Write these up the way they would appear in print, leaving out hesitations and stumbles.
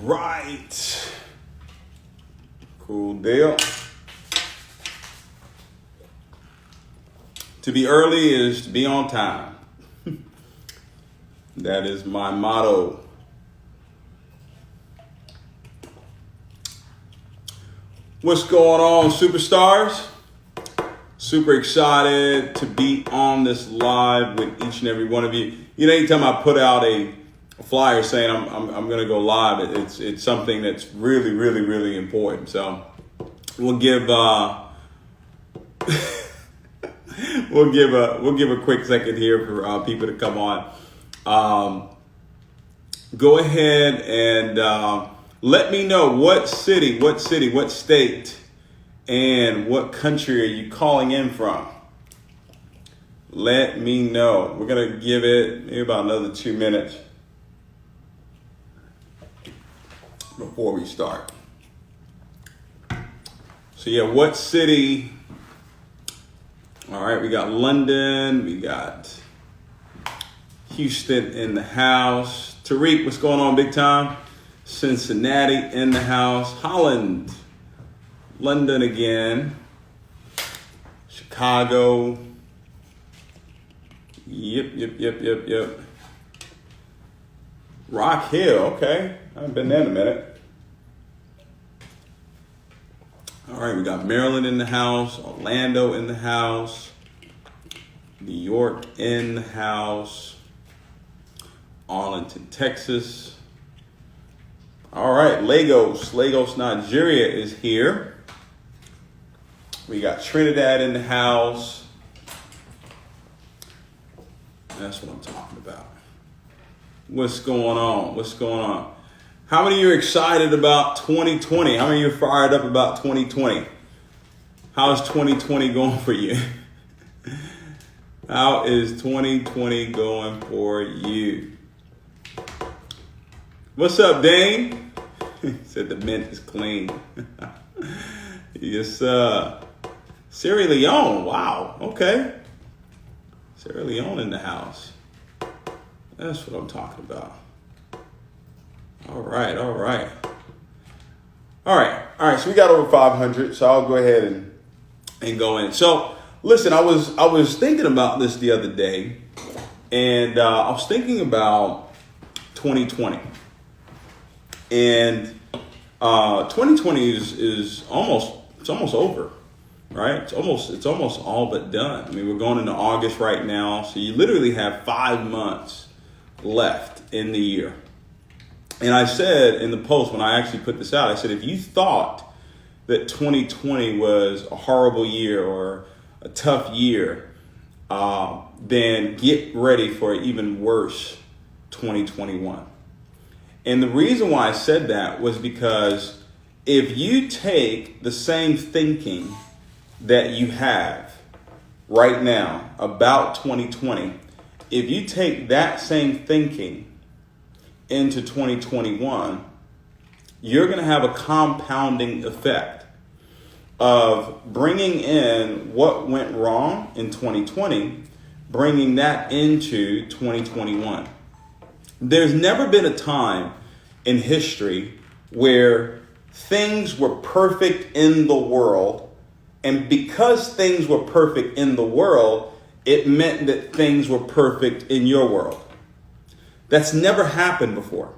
right. Cool deal. To be early is to be on time. That is my motto. What's going on, superstars? Super excited to be on this live with each and every one of you. You know, anytime I put out a flyer saying I'm going to go live, it's something that's really important. So we'll give we'll give a quick second here for people to come on. Go ahead and let me know what city, what state, and what country are you calling in from? Let me know. We're going to give it maybe about another 2 minutes before we start. So yeah, what city? All right, we got London, we got Houston in the house. Tariq, what's going on, big time? Cincinnati in the house. Holland, London again. Chicago. Yep. Rock Hill, okay. I haven't been there in a minute. All right, we got Maryland in the house, Orlando in the house, New York in the house, Arlington, Texas. All right, Lagos, Nigeria is here. We got Trinidad in the house. That's what I'm talking about. What's going on? How many of you are excited about 2020? How many of you are fired up about 2020? How's 2020 going for you? How is 2020 going for you? What's up, Dane? He said the mint is clean. Yes, Sierra Leone. Wow. Okay. Sierra Leone in the house. That's what I'm talking about. All right. So we got over 500. So I'll go ahead and go in. So listen, I was thinking about this the other day, and I was thinking about 2020, and 2020 is almost over. Right? It's almost all but done. I mean, we're going into August right now. So you literally have 5 months left in the year. And I said in the post, when I actually put this out, I said, if you thought that 2020 was a horrible year or a tough year, then get ready for an even worse 2021. And the reason why I said that was because if you take the same thinking that you have right now about 2020, if you take that same thinking into 2021, you're going to have a compounding effect of bringing in what went wrong in 2020, bringing that into 2021. There's never been a time in history where things were perfect in the world. And because things were perfect in the world, it meant that things were perfect in your world. That's never happened before.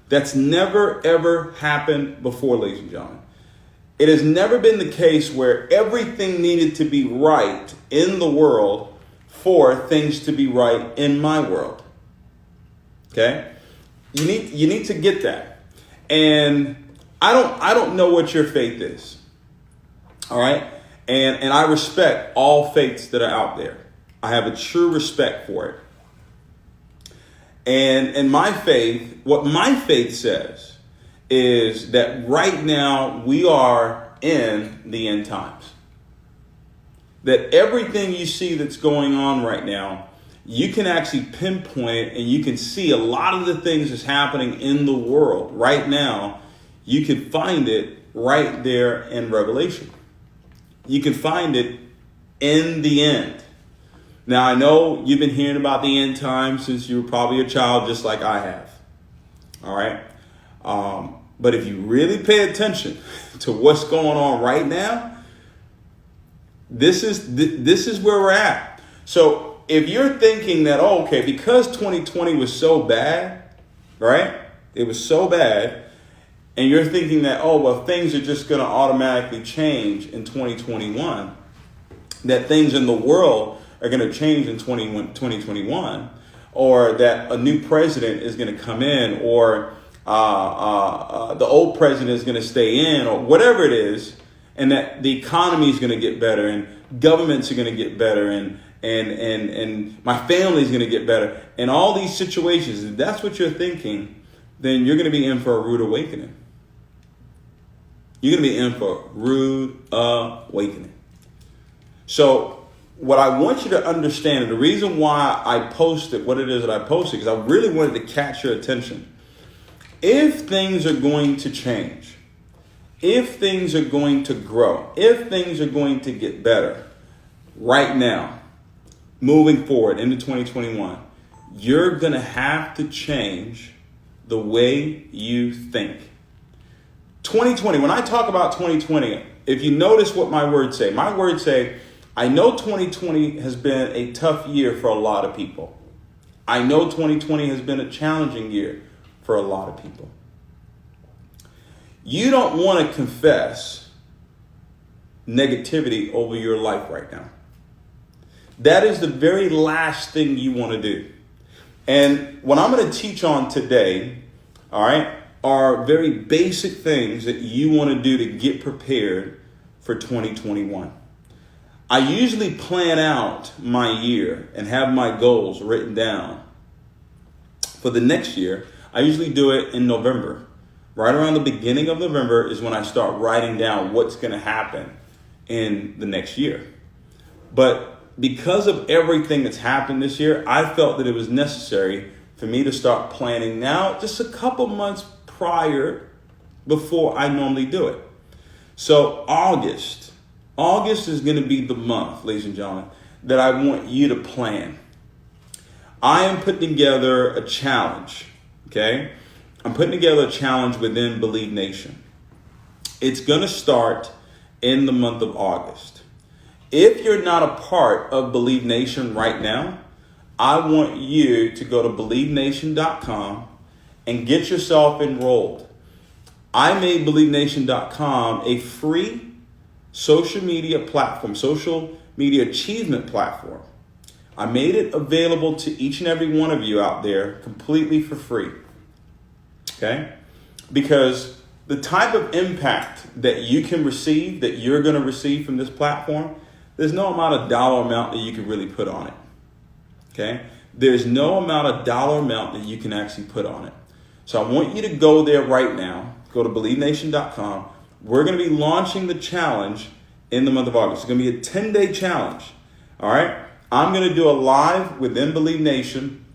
That's never, ever happened before, ladies and gentlemen. It has never been the case where everything needed to be right in the world for things to be right in my world. Okay? You need to get that. And I don't know what your faith is. All right. And I respect all faiths that are out there. I have a true respect for it. And my faith, what my faith says is that right now we are in the end times. That everything you see that's going on right now, you can actually pinpoint it, and you can see a lot of the things that's happening in the world right now. You can find it right there in Revelation. You can find it in the end. Now, I know you've been hearing about the end times since you were probably a child, just like I have. All right. But if you really pay attention to what's going on right now, this is where we're at. So if you're thinking that, oh, okay, because 2020 was so bad, right? It was so bad. And you're thinking that, oh, well, things are just going to automatically change in 2021, that things in the world are going to change in 2021, or that a new president is going to come in, or the old president is going to stay in, or whatever it is, and that the economy is going to get better, and governments are going to get better, and my family is going to get better, and all these situations, if that's what you're thinking, then you're going to be in for a rude awakening. You're going to be in for a rude awakening. So what I want you to understand, and the reason why I posted what it is that I posted, because I really wanted to catch your attention. If things are going to change, if things are going to grow, if things are going to get better right now, moving forward into 2021, you're going to have to change the way you think. 2020, when I talk about 2020, if you notice what my words say, I know 2020 has been a tough year for a lot of people. I know 2020 has been a challenging year for a lot of people. You don't want to confess negativity over your life right now. That is the very last thing you want to do. And what I'm going to teach on today, all right, are very basic things that you want to do to get prepared for 2021. I usually plan out my year and have my goals written down for the next year. I usually do it in November. Right around the beginning of November is when I start writing down what's going to happen in the next year. But because of everything that's happened this year, I felt that it was necessary for me to start planning now just a couple months prior before I normally do it. So August is going to be the month, ladies and gentlemen, that I want you to plan. I am putting together a challenge, okay? I'm putting together a challenge within Believe Nation. It's going to start in the month of August. If you're not a part of Believe Nation right now, I want you to go to BelieveNation.com and get yourself enrolled. I made BelieveNation.com a free social media platform, social media achievement platform. I made it available to each and every one of you out there completely for free. Okay? Because the type of impact that you can receive, that you're going to receive from this platform, there's no amount of dollar amount that you can really put on it. Okay? There's no amount of dollar amount that you can actually put on it. So I want you to go there right now. Go to BelieveNation.com. We're going to be launching the challenge in the month of August. It's going to be a 10-day challenge. All right? I'm going to do a live within Believe Nation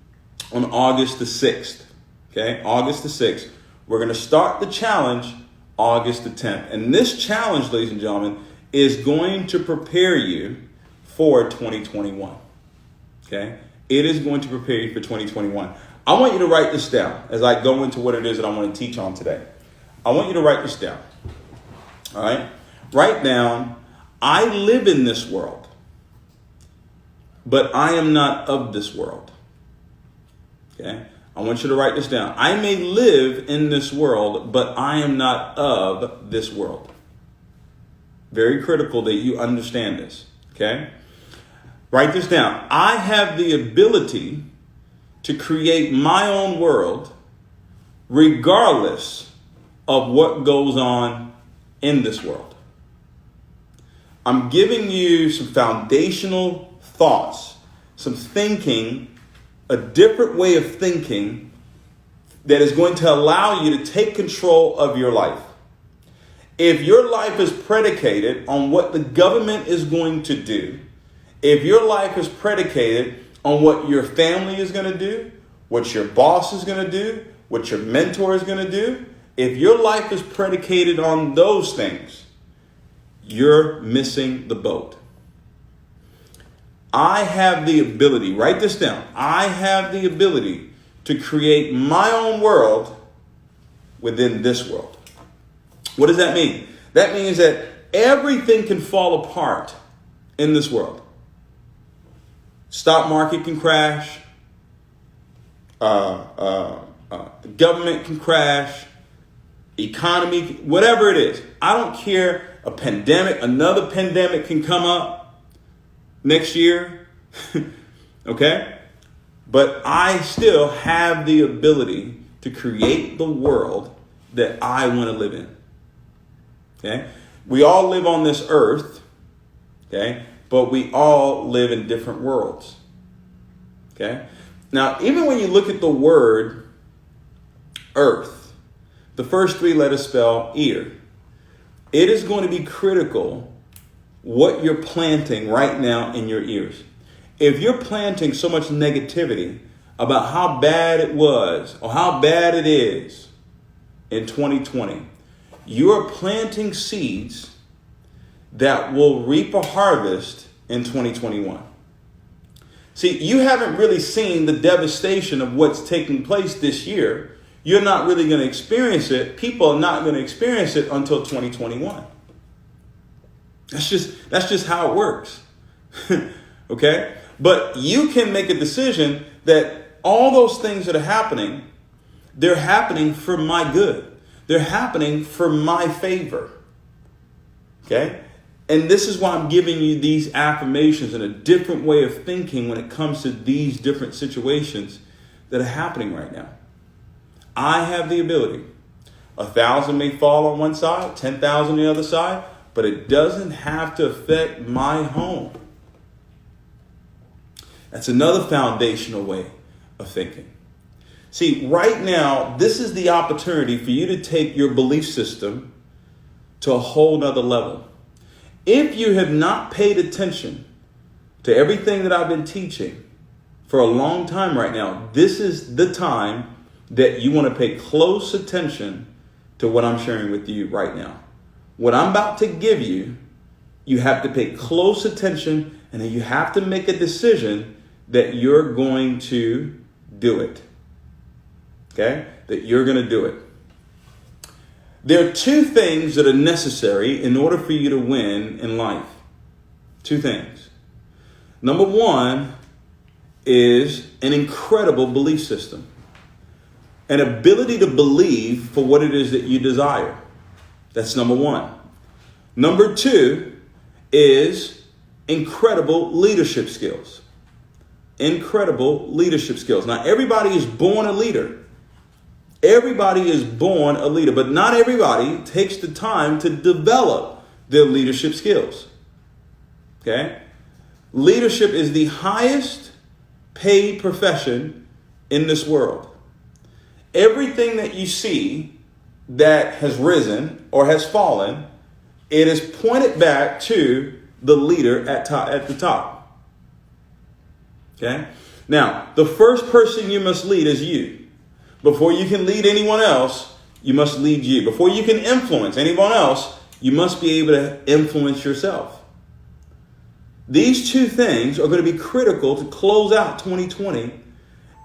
on August the 6th. Okay? August the 6th. We're going to start the challenge August the 10th. And this challenge, ladies and gentlemen, is going to prepare you for 2021. Okay? It is going to prepare you for 2021. I want you to write this down as I go into what it is that I want to teach on today. I want you to write this down. All right? Write down, I live in this world, but I am not of this world. Okay? I want you to write this down. I may live in this world, but I am not of this world. Very critical that you understand this. Okay? Write this down. I have the ability to create my own world regardless of what goes on in this world. I'm giving you some foundational thoughts, some thinking, a different way of thinking that is going to allow you to take control of your life. If your life is predicated on what the government is going to do, if your life is predicated on what your family is going to do, what your boss is going to do, what your mentor is going to do, if your life is predicated on those things, you're missing the boat. I have the ability, write this down, I have the ability to create my own world within this world. What does that mean? That means that everything can fall apart in this world. Stock market can crash. Government can crash. Economy, whatever it is. I don't care. A pandemic, another pandemic can come up next year. Okay? But I still have the ability to create the world that I want to live in. Okay? We all live on this earth. Okay? But we all live in different worlds. Okay? Now, even when you look at the word earth, the first three letters spell ear. It is going to be critical what you're planting right now in your ears. If you're planting so much negativity about how bad it was or how bad it is in 2020, you are planting seeds that will reap a harvest in 2021. See, you haven't really seen the devastation of what's taking place this year. You're not really going to experience it. People are not going to experience it until 2021. That's just how it works. Okay? But you can make a decision that all those things that are happening, they're happening for my good. They're happening for my favor. Okay? And this is why I'm giving you these affirmations and a different way of thinking when it comes to these different situations that are happening right now. I have the ability. 1,000 may fall on one side, 10,000 on the other side, but it doesn't have to affect my home. That's another foundational way of thinking. See, right now, this is the opportunity for you to take your belief system to a whole nother level. If you have not paid attention to everything that I've been teaching for a long time right now, this is the time that you want to pay close attention to what I'm sharing with you right now. What I'm about to give you, you have to pay close attention, and then you have to make a decision that you're going to do it. Okay? That you're going to do it. There are two things that are necessary in order for you to win in life. Two things. Number one is an incredible belief system. An ability to believe for what it is that you desire. That's number one. Number two is incredible leadership skills. Incredible leadership skills. Now, everybody is born a leader. Everybody is born a leader, but not everybody takes the time to develop their leadership skills. Okay? Leadership is the highest paid profession in this world. Everything that you see that has risen or has fallen, it is pointed back to the leader at the top. Okay? Now, the first person you must lead is you. Before you can lead anyone else, you must lead you. Before you can influence anyone else, you must be able to influence yourself. These two things are going to be critical to close out 2020,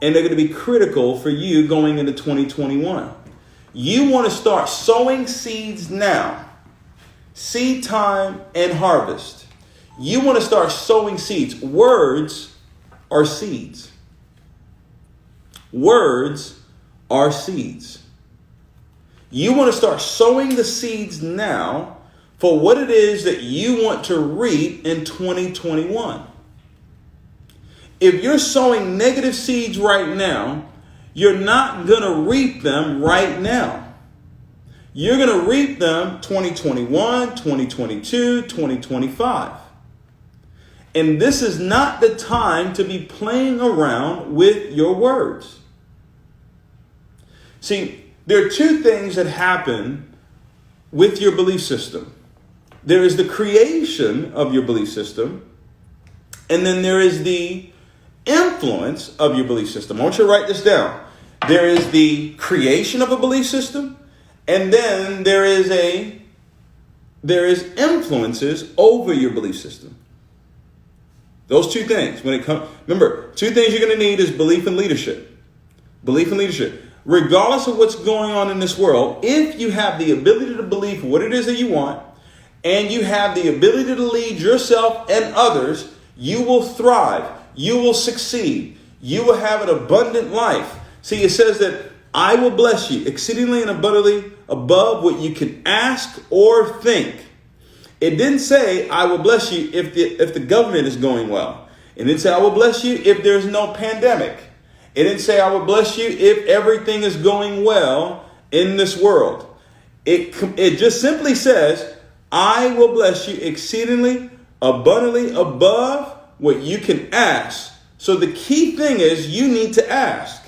and they're going to be critical for you going into 2021. You want to start sowing seeds now. Seed time and harvest. You want to start sowing seeds. Words are seeds. Words are seeds. You want to start sowing the seeds now for what it is that you want to reap in 2021. If you're sowing negative seeds right now, you're not going to reap them right now. You're going to reap them 2021, 2022, 2025. And this is not the time to be playing around with your words. See, there are two things that happen with your belief system. There is the creation of your belief system, and then there is the influence of your belief system. I want you to write this down. There is the creation of a belief system, and then there is influences over your belief system. Those two things. Remember, two things you're going to need is belief and leadership. Belief and leadership. regardless of what's going on in this world, if you have the ability to believe what it is that you want, and you have the ability to lead yourself and others, you will thrive. You will succeed. You will have an abundant life. See, it says that I will bless you exceedingly and abundantly above what you can ask or think. It didn't say I will bless you if the government is going well. It didn't say I will bless you if there's no pandemic. It didn't say I will bless you if everything is going well in this world. It just simply says, I will bless you exceedingly, abundantly above what you can ask. So the key thing is you need to ask.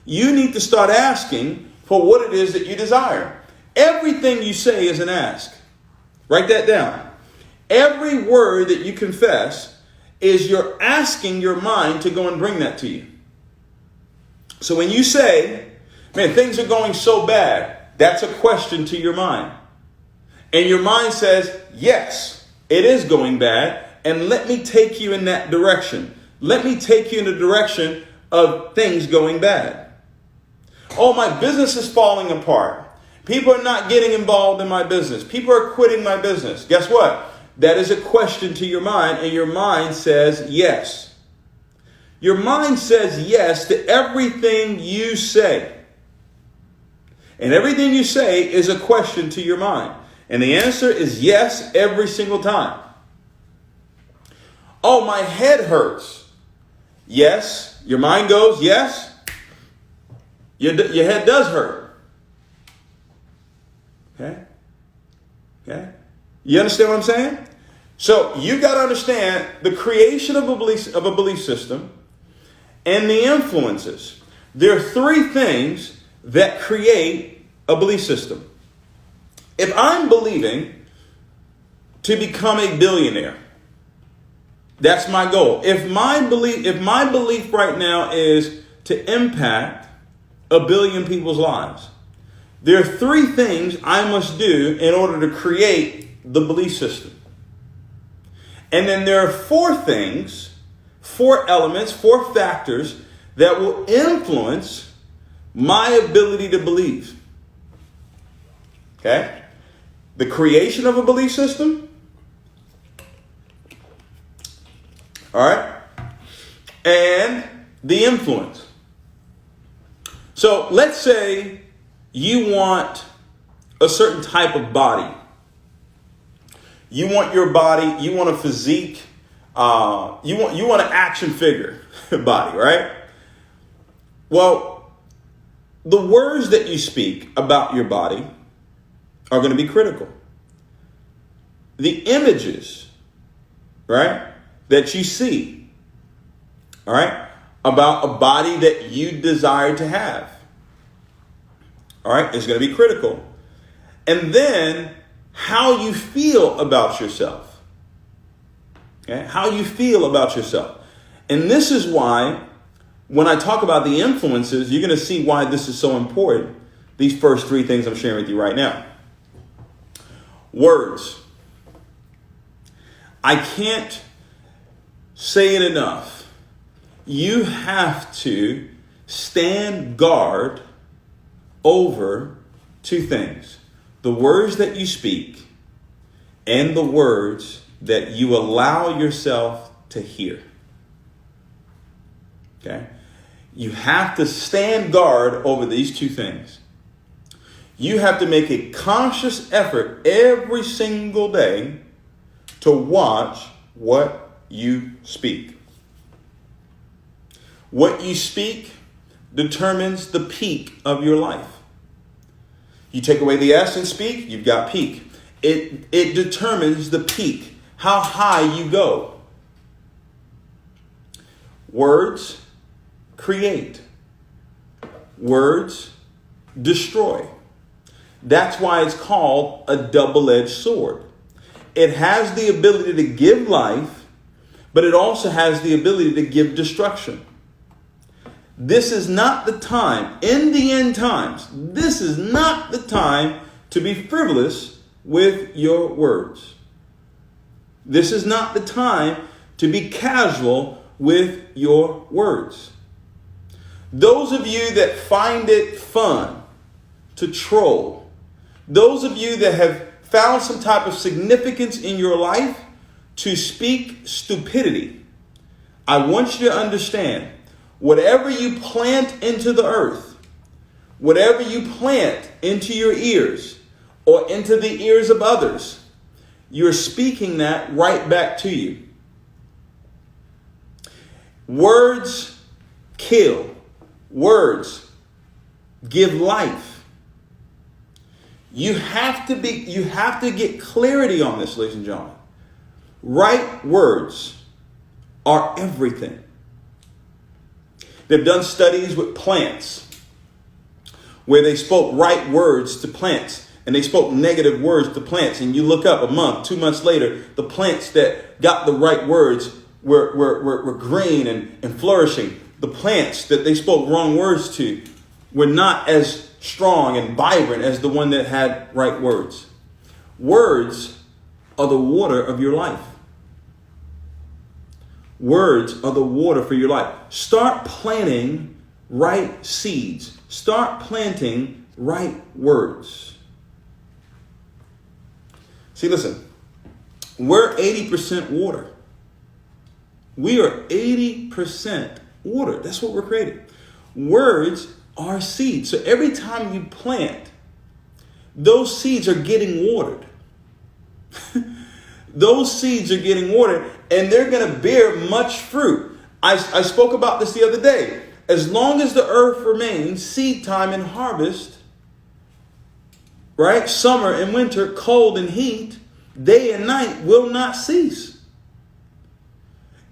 You need to start asking for what it is that you desire. Everything you say is an ask. Write that down. Every word that you confess is you're asking your mind to go and bring that to you. So when you say, man, things are going so bad, that's a question to your mind. And your mind says, yes, it is going bad. And let me take you in that direction. Let me take you in the direction of things going bad. Oh, my business is falling apart. People are not getting involved in my business. People are quitting my business. Guess what? That is a question to your mind, and your mind says yes. Your mind says yes to everything you say. And everything you say is a question to your mind. And the answer is yes every single time. Oh, my head hurts. Yes. Your mind goes, yes. Your head does hurt. Okay? You understand what I'm saying? So you got to understand the creation of a belief system and the influences. There are three things that create a belief system. If I'm believing to become a billionaire, that's my goal. If my belief right now is to impact 1 billion people's lives, there are three things I must do in order to create the belief system. And then there are four things, 4 elements, 4 factors that will influence my ability to believe. Okay? The creation of a belief system. All right? And the influence. So let's say you want a certain type of body. You want your body, you want a physique, you want an action figure body, right? Well, the words that you speak about your body are going to be critical. The images, right, that you see, all right, about a body that you desire to have, all right, is going to be critical. And then how you feel about yourself. Okay? How you feel about yourself. And this is why when I talk about the influences, you're going to see why this is so important. These first 3 things I'm sharing with you right now. Words. I can't say it enough. You have to stand guard over 2 things. The words that you speak and the words that you allow yourself to hear. Okay? You have to stand guard over these 2 things. You have to make a conscious effort every single day to watch what you speak. What you speak determines the peak of your life. You take away the S and speak, you've got peak. It determines the peak, how high you go. Words create. Words destroy. That's why it's called a double-edged sword. It has the ability to give life, but it also has the ability to give destruction. This is not the time, in the end times, this is not the time to be frivolous with your words. This is not the time to be casual with your words. Those of you that find it fun to troll, those of you that have found some type of significance in your life to speak stupidity, I want you to understand, whatever you plant into the earth, whatever you plant into your ears or into the ears of others, you're speaking that right back to you. Words kill. Words give life. You have to get clarity on this, ladies and gentlemen. Right words are everything. They've done studies with plants where they spoke right words to plants and they spoke negative words to plants. And you look up a month, 2 months later, the plants that got the right words were green and flourishing. The plants that they spoke wrong words to were not as strong and vibrant as the one that had right words. Words are the water of your life. Words are the water for your life. Start planting right seeds. Start planting right words. See, listen, we're 80% water. We are 80% water. That's what we're created. Words are seeds. So every time you plant, those seeds are getting watered. Those seeds are getting watered and they're going to bear much fruit. I spoke about this the other day. As long as the earth remains, seed time and harvest, right? Summer and winter, cold and heat, day and night will not cease.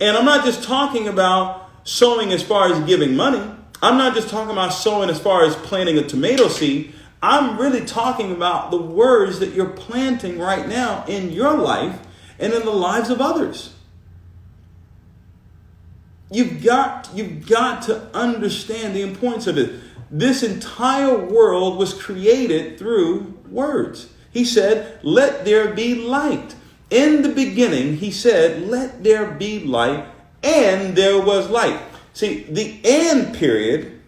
And I'm not just talking about sowing as far as giving money. I'm not just talking about sowing as far as planting a tomato seed. I'm really talking about the words that you're planting right now in your life and in the lives of others. You've got to understand the importance of it. This entire world was created through words. He said, let there be light. In the beginning, he said, let there be light, and there was light. See, the and period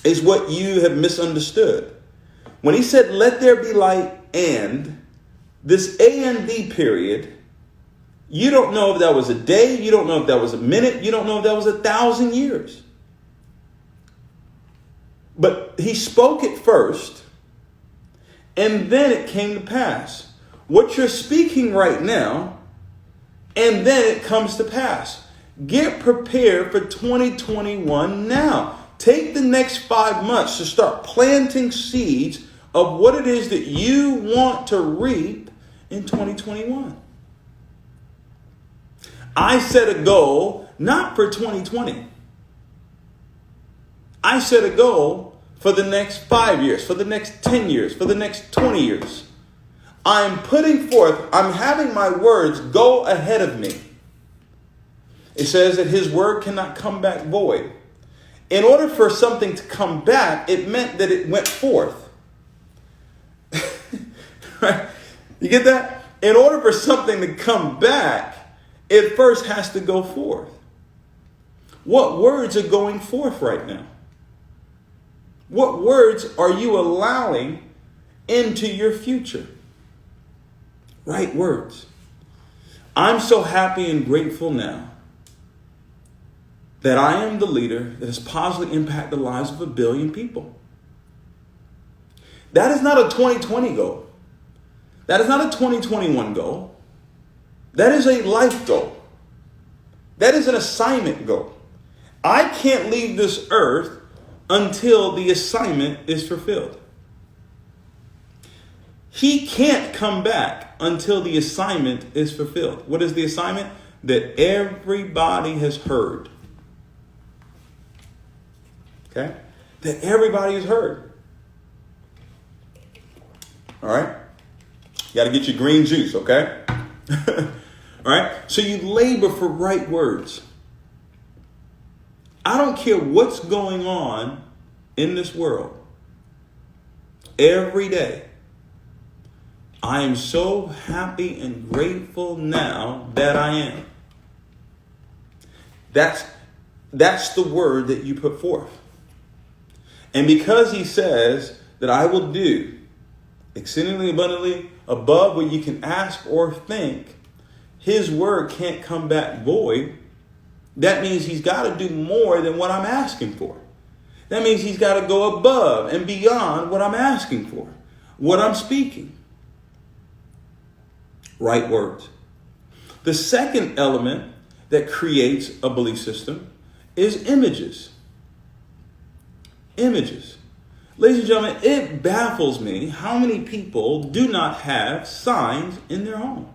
is what you have misunderstood. When he said, let there be light, and this A and D period, you don't know if that was a day, you don't know if that was a minute, you don't know if that was 1,000 years. But he spoke it first, and then it came to pass. What you're speaking right now, and then it comes to pass. Get prepared for 2021 now. Take the next 5 months to start planting seeds of what it is that you want to reap in 2021. I set a goal not for 2020. I set a goal for the next 5 years, for the next 10 years, for the next 20 years. I'm putting forth, I'm having my words go ahead of me. It says that his word cannot come back void. In order for something to come back, it meant that it went forth. Right? You get that? In order for something to come back, it first has to go forth. What words are going forth right now? What words are you allowing into your future? Right words. I'm so happy and grateful now that I am the leader that has positively impacted the lives of 1 billion people. That is not a 2020 goal. That is not a 2021 goal. That is a life goal. That is an assignment goal. I can't leave this earth until the assignment is fulfilled. He can't come back until the assignment is fulfilled. What is the assignment? That everybody has heard. Okay? That everybody has heard. All right? You got to get your green juice, okay? All right? So you labor for right words. I don't care what's going on in this world. Every day, I am so happy and grateful now that I am. That's the word that you put forth. And because he says that I will do exceedingly abundantly above what you can ask or think, his word can't come back void. That means he's got to do more than what I'm asking for. That means he's got to go above and beyond what I'm asking for, what I'm speaking. Right words. The second element that creates a belief system is images. Images. Ladies and gentlemen, it baffles me how many people do not have signs in their home.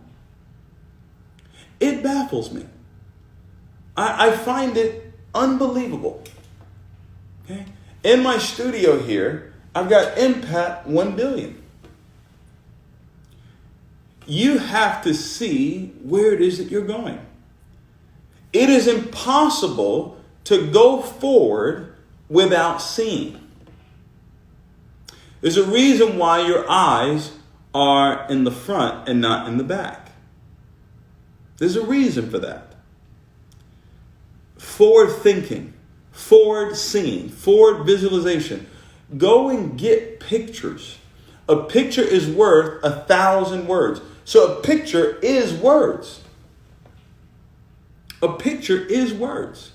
It baffles me. I find it unbelievable. Okay? In my studio here, I've got Impact 1 billion. You have to see where it is that you're going. It is impossible to go forward without seeing. There's a reason why your eyes are in the front and not in the back. There's a reason for that. Forward thinking, forward seeing, forward visualization. Go and get pictures. A picture is worth 1,000 words. So a picture is words. A picture is words.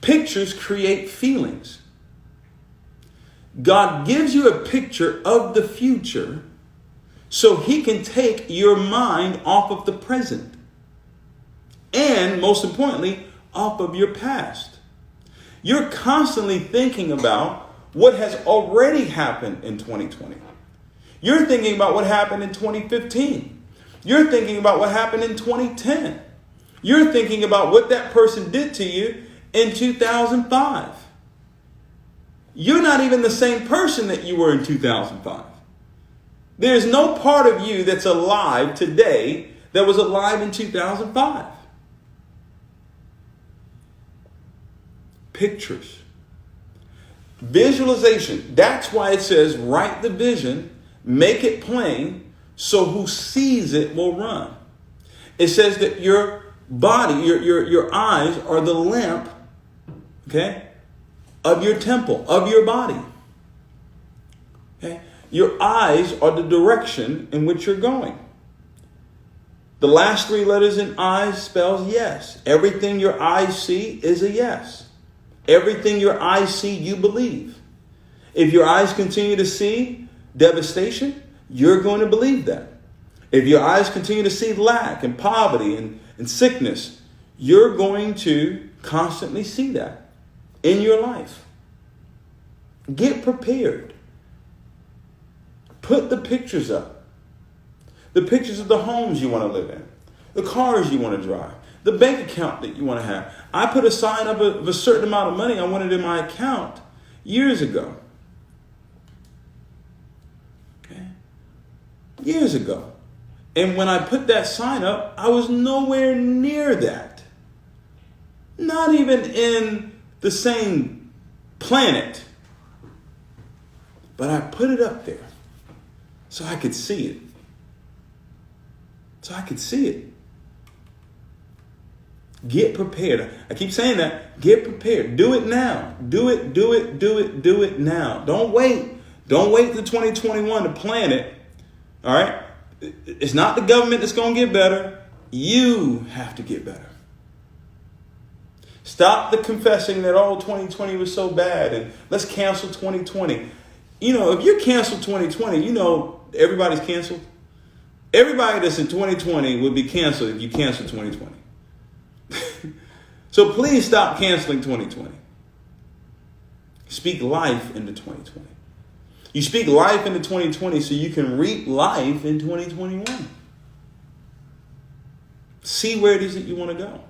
Pictures create feelings. God gives you a picture of the future so he can take your mind off of the present. And most importantly, off of your past. You're constantly thinking about what has already happened in 2020. You're thinking about what happened in 2015. You're thinking about what happened in 2010. You're thinking about what that person did to you in 2005. You're not even the same person that you were in 2005. There's no part of you that's alive today that was alive in 2005. Pictures. Visualization. That's why it says write the vision, make it plain, so who sees it will run. It says that your body, your eyes are the lamp, okay, of your temple, of your body. Okay? Your eyes are the direction in which you're going. The last 3 letters in eyes spells yes. Everything your eyes see is a yes. Everything your eyes see, you believe. If your eyes continue to see devastation, you're going to believe that. If your eyes continue to see lack and poverty and sickness, you're going to constantly see that in your life. Get prepared. Put the pictures up. The pictures of the homes you want to live in, the cars you want to drive, the bank account that you want to have. I put a sign up of a certain amount of money I wanted in my account years ago. Okay? Years ago. And when I put that sign up, I was nowhere near that. Not even in the same planet. But I put it up there so I could see it. So I could see it. Get prepared. I keep saying that. Get prepared. Do it now. Do it now. Don't wait. Don't wait till 2021 to plan it. All right? It's not the government that's going to get better. You have to get better. Stop the confessing that, 2020 was so bad and let's cancel 2020. You know, if you cancel 2020, you know everybody's canceled. Everybody that's in 2020 would be canceled if you cancel 2020. So please stop canceling 2020. Speak life into 2020. You speak life into 2020 so you can reap life in 2021. See where it is that you want to go.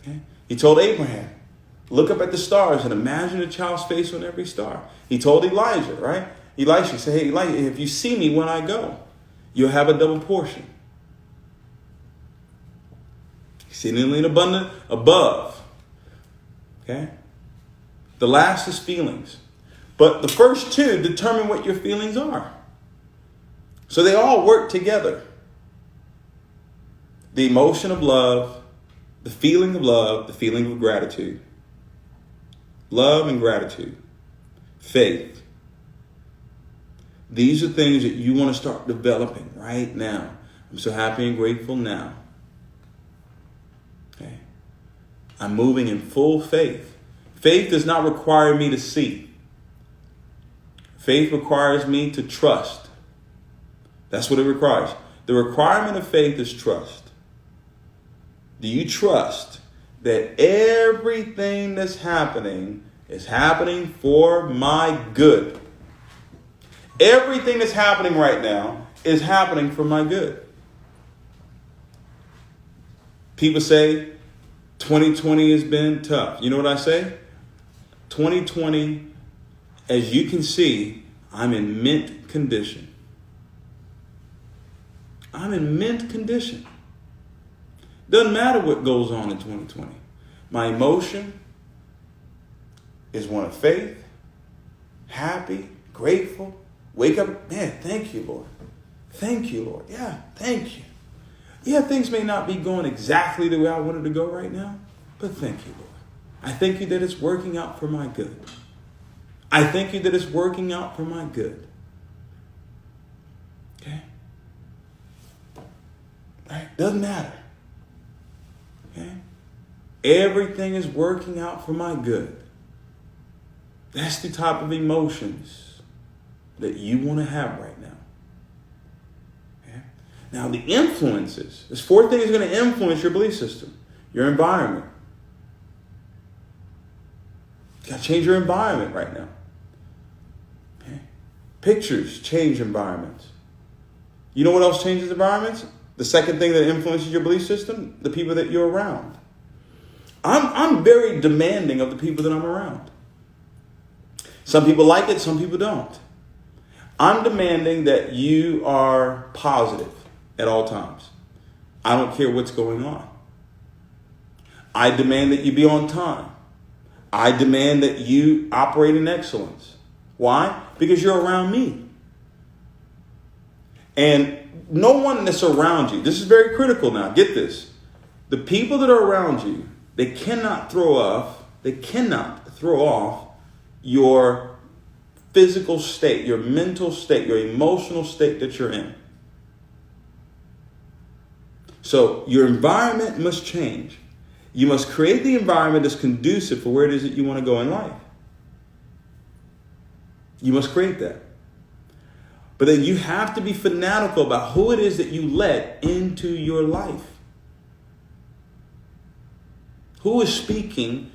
Okay? He told Abraham, look up at the stars and imagine a child's face on every star. He told Elijah, right? Elisha said, hey, Elijah, if you see me when I go, you'll have a double portion. Exceedingly abundant above. Okay? The last is feelings. But the first 2 determine what your feelings are. So they all work together. The emotion of love, the feeling of love, the feeling of gratitude. Love and gratitude. Faith. These are things that you want to start developing right now. I'm so happy and grateful now. Okay. I'm moving in full faith. Faith does not require me to see. Faith requires me to trust. That's what it requires. The requirement of faith is trust. Do you trust that everything that's happening is happening for my good? Everything that's happening right now is happening for my good. People say 2020 has been tough. You know what I say? 2020, as you can see, I'm in mint condition. I'm in mint condition. Doesn't matter what goes on in 2020. My emotion is one of faith, happy, grateful. Wake up, man, thank you, Lord. Thank you, Lord. Yeah, thank you. Yeah, things may not be going exactly the way I wanted to go right now, but thank you, Lord. I thank you that it's working out for my good. I thank you that it's working out for my good. Okay? Right? Doesn't matter. Okay? Everything is working out for my good. That's the type of emotions that you want to have right now. Okay? Now, the influences. There's 4 things going to influence your belief system. Your environment. You got to change your environment right now. Okay? Pictures change environments. You know what else changes environments? The second thing that influences your belief system? The people that you're around. I'm very demanding of the people that I'm around. Some people like it, some people don't. I'm demanding that you are positive at all times. I don't care what's going on. I demand that you be on time. I demand that you operate in excellence. Why? Because you're around me. And no one that's around you, this is very critical now, get this. The people that are around you, they cannot throw off your physical state, your mental state, your emotional state that you're in. So your environment must change. You must create the environment that's conducive for where it is that you want to go in life. You must create that. But then you have to be fanatical about who it is that you let into your life. Who is speaking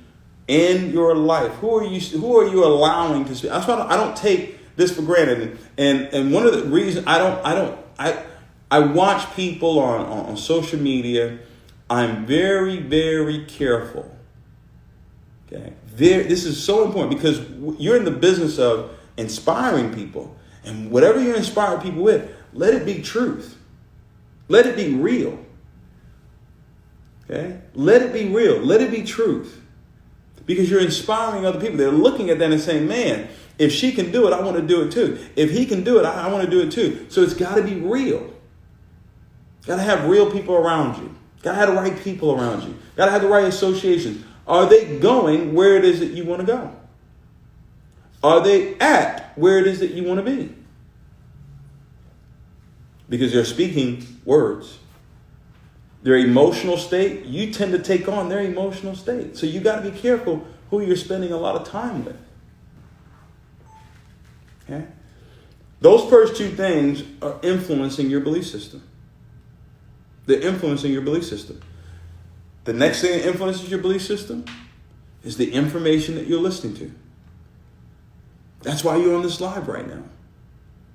in your life? Who are you allowing to speak? That's why I don't take this for granted. And one of the reasons I watch people on social media. I'm very, very careful. Okay, this is so important because you're in the business of inspiring people, and whatever you inspire people with, let it be truth. Let it be real. Okay, let it be real. Let it be truth. Because you're inspiring other people. They're looking at that and saying, man, if she can do it, I want to do it too. If he can do it, I want to do it too. So it's got to be real. Got to have real people around you. Got to have the right people around you. Got to have the right associations. Are they going where it is that you want to go? Are they at where it is that you want to be? Because they're speaking words. Their emotional state, you tend to take on their emotional state. So you got to be careful who you're spending a lot of time with. Okay? Those first 2 things are influencing your belief system. They're influencing your belief system. The next thing that influences your belief system is the information that you're listening to. That's why you're on this live right now.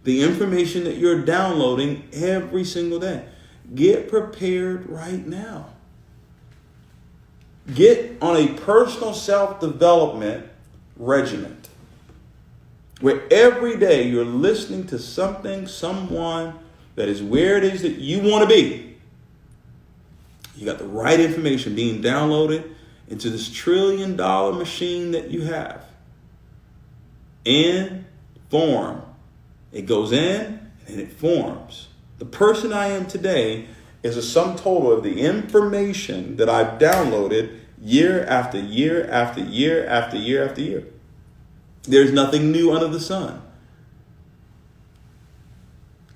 The information that you're downloading every single day. Get prepared right now. Get on a personal self-development regimen where every day you're listening to something, someone that is where it is that you want to be. You got the right information being downloaded into this $1 trillion machine that you have. Inform. It goes in and it forms. The person I am today is a sum total of the information that I've downloaded year after year after year after year after year. There's nothing new under the sun.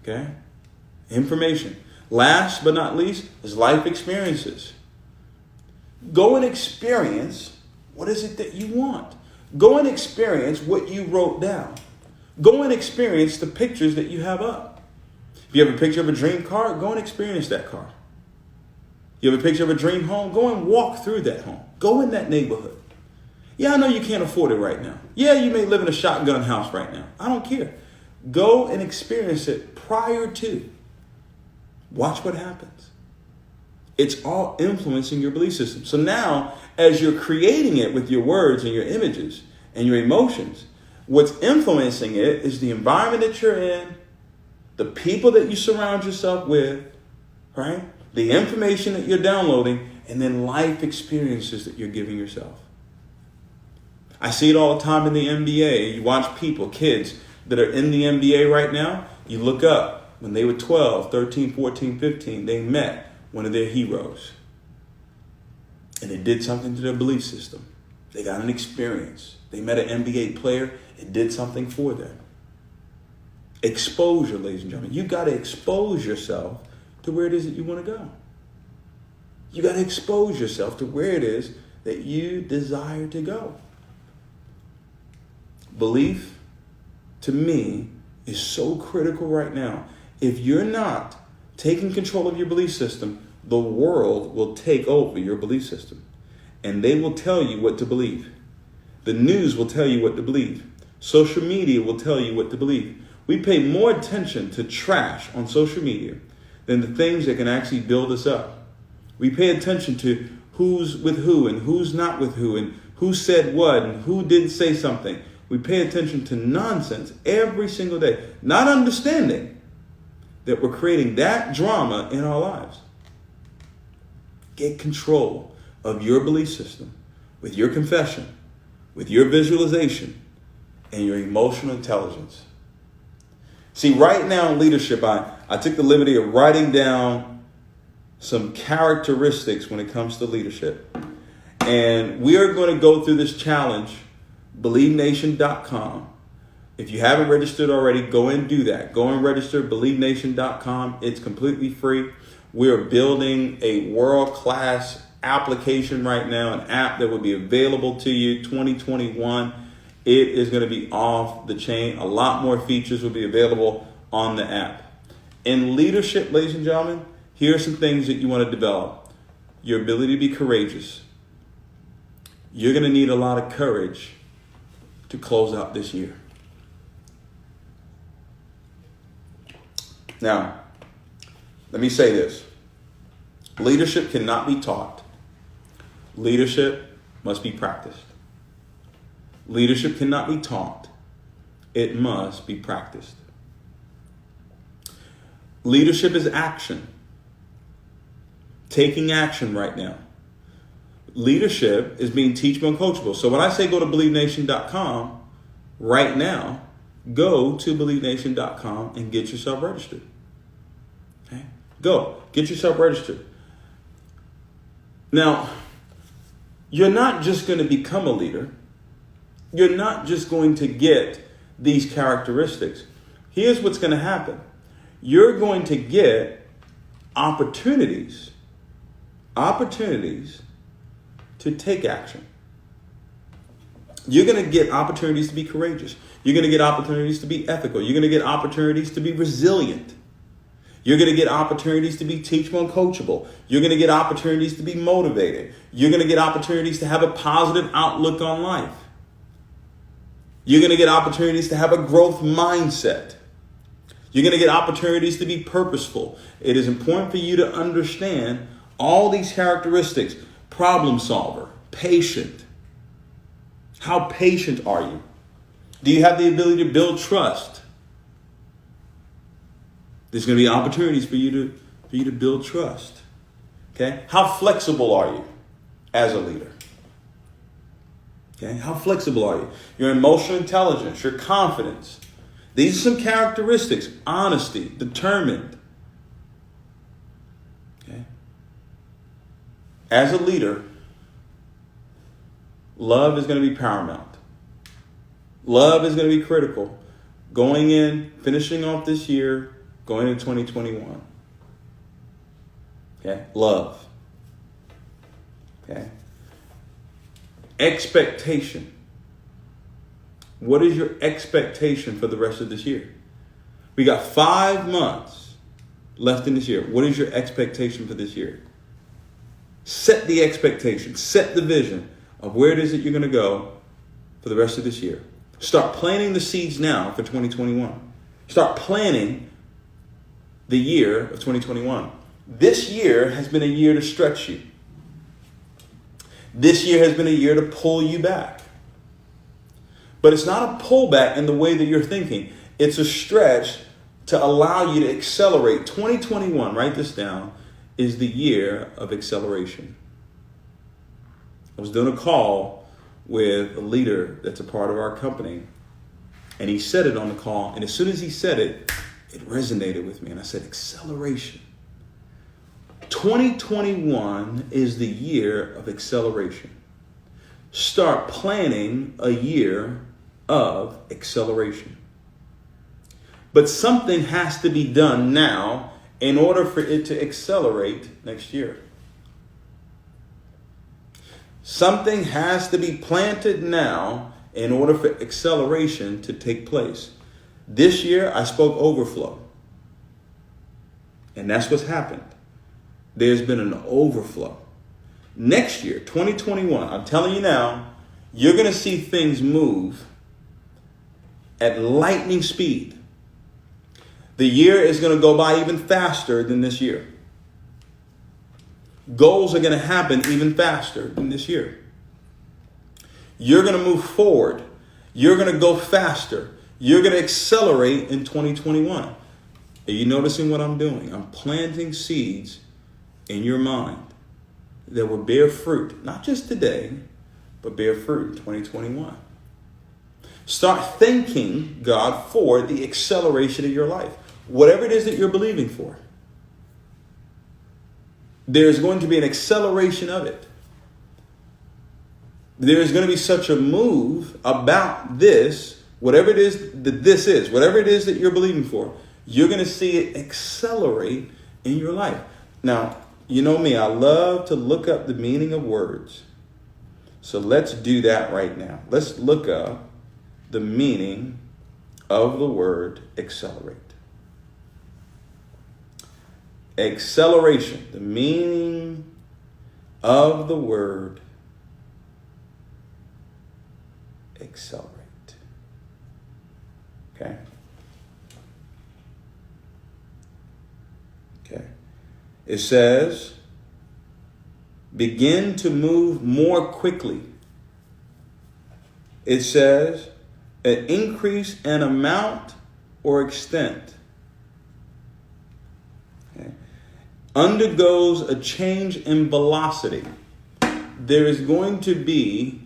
Okay? Information. Last but not least is life experiences. Go and experience what is it that you want. Go and experience what you wrote down. Go and experience the pictures that you have up. If you have a picture of a dream car, go and experience that car. You have a picture of a dream home, go and walk through that home. Go in that neighborhood. Yeah, I know you can't afford it right now. Yeah, you may live in a shotgun house right now. I don't care. Go and experience it prior to. Watch what happens. It's all influencing your belief system. So now, as you're creating it with your words and your images and your emotions, what's influencing it is the environment that you're in, the people that you surround yourself with, right? The information that you're downloading, and then life experiences that you're giving yourself. I see it all the time in the NBA. You watch people, kids that are in the NBA right now. You look up when they were 12, 13, 14, 15, they met one of their heroes. And it did something to their belief system. They got an experience. They met an NBA player. It did something for them. Exposure, ladies and gentlemen. You got to expose yourself to where it is that you want to go. You got to expose yourself to where it is that you desire to go. Belief, to me, is so critical right now. If you're not taking control of your belief system, the world will take over your belief system. And they will tell you what to believe. The news will tell you what to believe. Social media will tell you what to believe. We pay more attention to trash on social media than the things that can actually build us up. We pay attention to who's with who and who's not with who and who said what and who didn't say something. We pay attention to nonsense every single day, not understanding that we're creating that drama in our lives. Get control of your belief system with your confession, with your visualization, and your emotional intelligence. See, right now in leadership, I took the liberty of writing down some characteristics when it comes to leadership. And we are going to go through this challenge, BelieveNation.com. If you haven't registered already, go and do that. Go and register, BelieveNation.com. It's completely free. We're building a world-class application right now, an app that will be available to you 2021. It is going to be off the chain. A lot more features will be available on the app. In leadership, ladies and gentlemen, here are some things that you want to develop. Your ability to be courageous. You're going to need a lot of courage to close out this year. Now, let me say this. Leadership cannot be taught. Leadership must be practiced. Leadership cannot be taught. It must be practiced. Leadership is action. Taking action right now. Leadership is being teachable and coachable. So when I say go to BelieveNation.com right now, go to BelieveNation.com and get yourself registered. Okay? Go. Get yourself registered. Now, you're not just going to become a leader. You're not just going to get these characteristics. Here's what's going to happen. You're going to get opportunities to take action. You're going to get opportunities to be courageous. You're going to get opportunities to be ethical. You're going to get opportunities to be resilient. You're going to get opportunities to be teachable and coachable. You're going to get opportunities to be motivated. You're going to get opportunities to have a positive outlook on life. You're going to get opportunities to have a growth mindset. You're going to get opportunities to be purposeful. It is important for you to understand all these characteristics. Problem solver, patient. How patient are you? Do you have the ability to build trust? There's going to be opportunities for you to build trust. Okay? How flexible are you as a leader? Okay? How flexible are you? Your emotional intelligence, your confidence. These are some characteristics. Honesty, determined. as a leader, love is going to be paramount. Love is going to be critical. Going in, finishing off this year, going into 2021. Okay? Love. Okay? Expectation. What is your expectation for the rest of this year? We got 5 months left in this year. What is your expectation for this year? Set the expectation. Set the vision of where it is that you're going to go for the rest of this year. Start planting the seeds now for 2021. Start planning the year of 2021. This year has been a year to stretch you. This year has been a year to pull you back. But it's not a pullback in the way that you're thinking. It's a stretch to allow you to accelerate. 2021, write this down, is the year of acceleration. I was doing a call with a leader that's a part of our company, and he said it on the call, and as soon as he said it, it resonated with me, and I said, acceleration. 2021 is the year of acceleration. Start planning a year of acceleration. But something has to be done now in order for it to accelerate next year. Something has to be planted now in order for acceleration to take place. This year, I spoke overflow. And that's what's happened. There's been an overflow. Next year, 2021, I'm telling you now, you're going to see things move at lightning speed. The year is going to go by even faster than this year. Goals are going to happen even faster than this year. You're going to move forward. You're going to go faster. You're going to accelerate in 2021. Are you noticing what I'm doing? I'm planting seeds in your mind that will bear fruit, not just today, but bear fruit in 2021. Start thanking God for the acceleration of your life. Whatever it is that you're believing for, there's going to be an acceleration of it. There's going to be such a move about this, whatever it is that this is, whatever it is that you're believing for, you're going to see it accelerate in your life. Now, you know me, I love to look up the meaning of words. So let's do that right now. Let's look up the meaning of the word accelerate. Acceleration, the meaning of the word accelerate. Okay? Okay. It says, begin to move more quickly. It says, an increase in amount or extent. Okay. Undergoes a change in velocity. There is going to be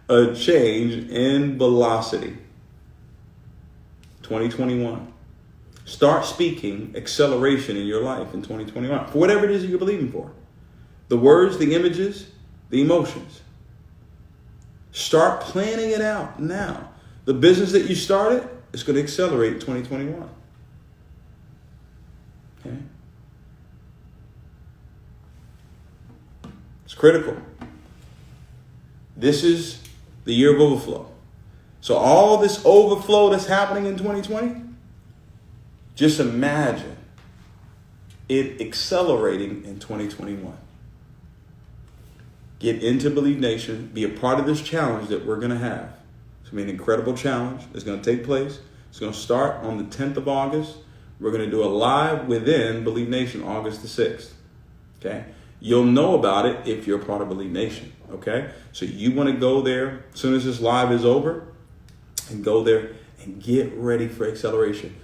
a change in velocity. 2021. Start speaking acceleration in your life in 2021 for whatever it is that you're believing for. The words, the images, the emotions. Start planning it out now. The business that you started is going to accelerate in 2021. Okay? It's critical. This is the year of overflow. So all this overflow that's happening in 2020, just imagine it accelerating in 2021. Get into Believe Nation. Be a part of this challenge that we're going to have. It's going to be an incredible challenge that's going to take place. It's going to start on the 10th of August. We're going to do a live within Believe Nation August the 6th. Okay? You'll know about it if you're a part of Believe Nation. Okay? So you want to go there as soon as this live is over and go there and get ready for acceleration.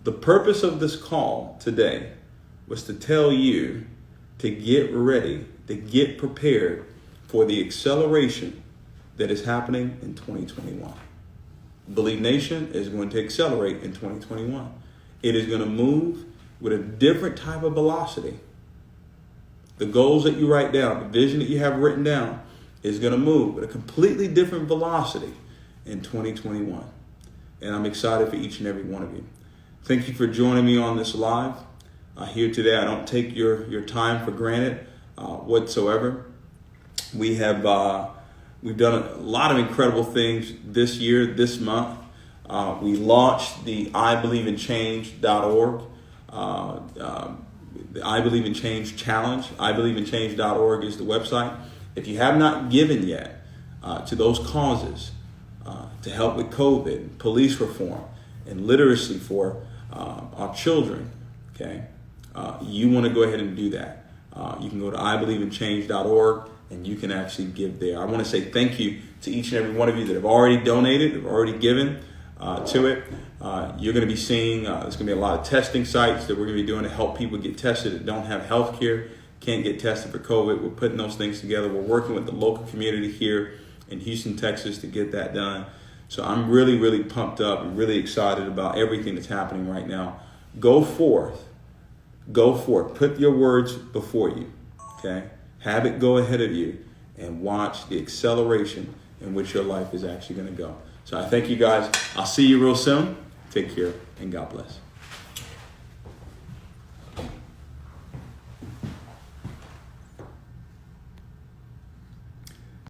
The purpose of this call today was to tell you to get ready, to get prepared for the acceleration that is happening in 2021. Believe Nation is going to accelerate in 2021. It is going to move with a different type of velocity. The goals that you write down, the vision that you have written down is going to move at a completely different velocity in 2021. And I'm excited for each and every one of you. Thank you for joining me on this live here today. I don't take your time for granted whatsoever. We've done a lot of incredible things this year, this month. We launched the IBelieveInChange.org, the I Believe in Change Challenge. IBelieveInChange.org is the website. If you have not given yet to those causes to help with COVID, police reform, and literacy for our children, okay, you want to go ahead and do that. You can go to IBelieveInChange.org and you can actually give there. I want to say thank you to each and every one of you that have already donated, have already given to it. You're going to be seeing, there's going to be a lot of testing sites that we're going to be doing to help people get tested that don't have health care, can't get tested for COVID. We're putting those things together. We're working with the local community here in Houston, Texas to get that done. So I'm really, really pumped up and really excited about everything that's happening right now. Go forth. Put your words before you, okay? Have it go ahead of you and watch the acceleration in which your life is actually going to go. So I thank you guys. I'll see you real soon. Take care and God bless.